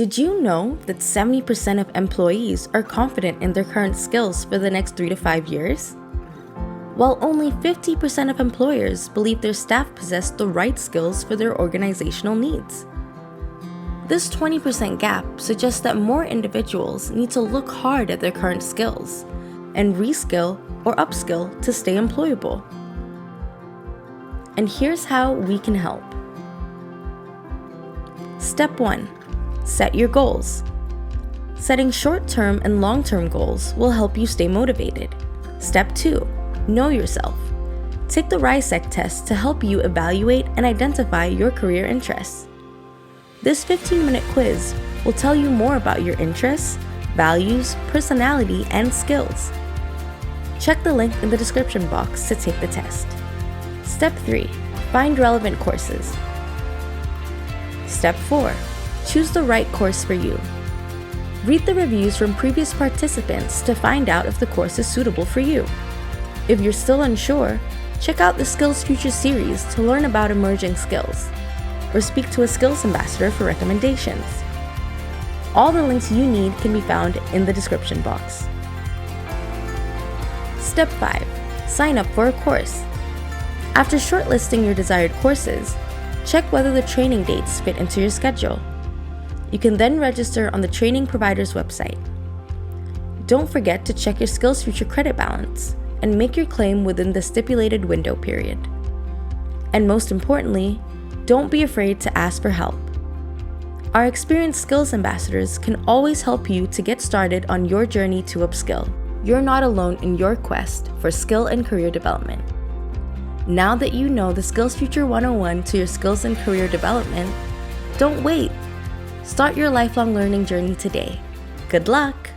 Did you know that 70% of employees are confident in their current skills for the next 3 to 5 years? While only 50% of employers believe their staff possess the right skills for their organizational needs. This 20% gap suggests that more individuals need to look hard at their current skills and reskill or upskill to stay employable. And here's how we can help. Step 1. Set your goals. Setting short-term and long-term goals will help you stay motivated. Step 2. Know yourself. Take the RISEC test to help you evaluate and identify your career interests. This 15-minute quiz will tell you more about your interests, values, personality, and skills. Check the link in the description box to take the test. Step 3. Find relevant courses. Step 4. Choose the right course for you. Read the reviews from previous participants to find out if the course is suitable for you. If you're still unsure, check out the SkillsFuture series to learn about emerging skills, or speak to a skills ambassador for recommendations. All the links you need can be found in the description box. Step 5. Sign up for a course. After shortlisting your desired courses, check whether the training dates fit into your schedule. You can then register on the training provider's website. Don't forget to check your SkillsFuture credit balance and make your claim within the stipulated window period. And most importantly, don't be afraid to ask for help. Our experienced skills ambassadors can always help you to get started on your journey to upskill. You're not alone in your quest for skill and career development. Now that you know the SkillsFuture 101 to your skills and career development, don't wait. Start your lifelong learning journey today. Good luck!